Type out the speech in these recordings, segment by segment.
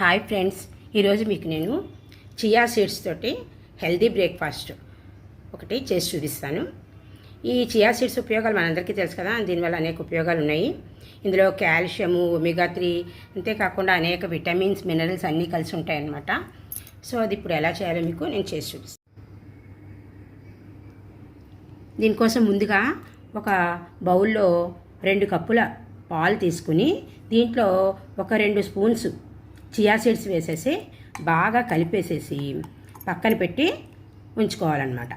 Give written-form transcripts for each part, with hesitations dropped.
Hi friends, ఈరోజు మీకు నేను చియా సీడ్స్ తోటి హెల్దీ బ్రేక్ఫాస్ట్ ఒకటి చేసి చూపిస్తాను. ఈ చియా సీడ్స్ ఉపయోగాలు మనందరికీ తెలుసు కదా. దీనివల్ల అనేక ఉపయోగాలు ఉన్నాయి. ఇందులో కాల్షియము, ఒమేగా 3, అంతేకాకుండా అనేక విటమిన్స్, మినరల్స్ అన్నీ కలిసి ఉంటాయన్నమాట. సో అది ఇప్పుడు ఎలా చేయాలో మీకు నేను చేసి చూపిస్తాను. దీనికోసం ముందుగా ఒక బౌల్లో 2 కప్పుల పాలు తీసుకుని దీంట్లో ఒక 2 స్పూన్స్ చియా సీడ్స్ వేసేసి బాగా కలిపేసేసి పక్కన పెట్టి ఉంచుకోవాలన్నమాట.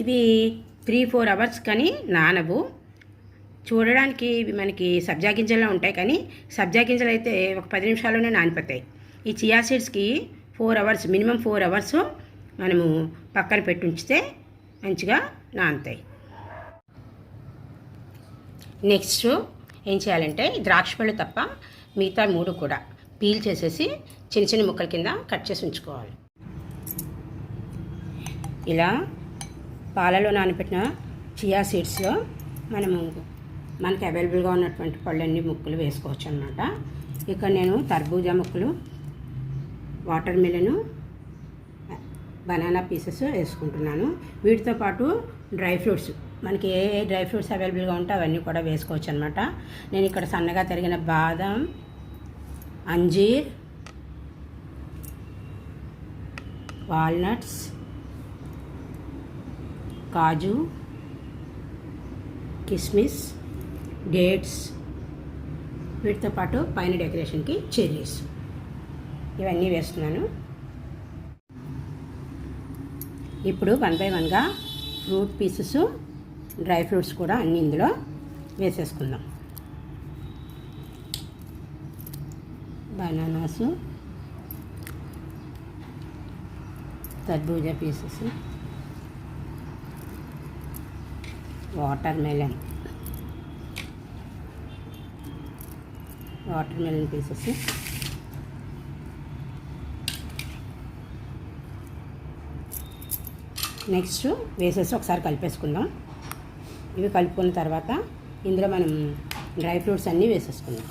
ఇవి 3-4 అవర్స్ కానీ నానవు. చూడడానికి ఇవి మనకి సబ్జా గింజల్లో ఉంటాయి, కానీ సబ్జా గింజలు అయితే ఒక 10 నిమిషాల్లోనే నానిపోతాయి. ఈ చియా సీడ్స్కి 4 అవర్స్, మినిమం 4 అవర్స్ మనము పక్కన పెట్టి ఉంచితే మంచిగా నానుతాయి. నెక్స్ట్ ఏం చేయాలంటే ద్రాక్ష పళ్ళు తప్ప మిగతా 3 కూడా పీల్ చేసేసి చిన్న చిన్న ముక్కల కింద కట్ చేసి ఉంచుకోవాలి. ఇలా పాలలో నానబెట్టిన చియా సీడ్స్లో మనకి అవైలబుల్గా ఉన్నటువంటి పళ్ళన్నీ ముక్కలు వేసుకోవచ్చు అన్నమాట. ఇక్కడ నేను తర్బూజా ముక్కలు, వాటర్ మిలను, బనానా పీసెస్ వేసుకుంటున్నాను. వీటితో పాటు డ్రై ఫ్రూట్స్, మనకి ఏ డ్రై ఫ్రూట్స్ అవైలబుల్గా ఉంటే అవన్నీ కూడా వేసుకోవచ్చు అనమాట. నేను ఇక్కడ సన్నగా తరిగిన బాదం, అంజీర్, వాల్నట్స్, కాజు, కిస్మిస్, డేట్స్, వీటితో పాటు పైన డెకరేషన్కి చెర్రీస్, ఇవన్నీ వేస్తున్నాను. ఇప్పుడు 1 by 1గా ఫ్రూట్ పీసెస్, డ్రై ఫ్రూట్స్ కూడా అన్నీ ఇందులో వేసేసుకుందాం. బనానాసు, తర్బూజా pieces, watermelon pieces, next వేసేసి ఒకసారి కలిపేసుకుందాం. ఇవి కలుపుకున్న తర్వాత ఇందులో మనం డ్రై ఫ్రూట్స్ అన్నీ వేసేసుకుందాం.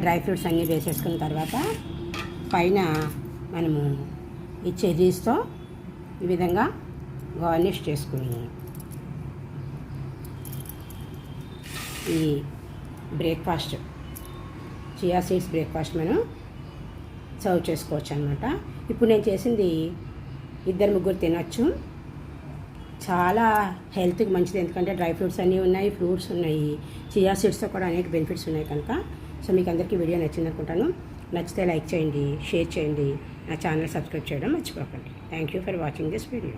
డ్రై ఫ్రూట్స్ అన్నీ వేసేసుకున్న తర్వాత పైన మనము ఈ చెర్రీస్తో ఈ విధంగా గార్నిష్ చేసుకుని ఈ బ్రేక్ఫాస్ట్, చియా సీడ్స్ బ్రేక్ఫాస్ట్ మనం సర్వ్ చేసుకోవచ్చు అనమాట. ఇప్పుడు నేను చేసింది 2-3 తినచ్చు. చాలా హెల్త్కి మంచిది, ఎందుకంటే డ్రై ఫ్రూట్స్ అన్నీ ఉన్నాయి, ఫ్రూట్స్ ఉన్నాయి, చియా సీడ్స్తో కూడా అనేక బెనిఫిట్స్ ఉన్నాయి కనుక. సో మీకు అందరికీ వీడియో నచ్చింది అనుకుంటాను. నచ్చితే లైక్ చేయండి, షేర్ చేయండి, నా ఛానల్ సబ్స్క్రైబ్ చేయడం మర్చిపోకండి. Thank you for watching this video.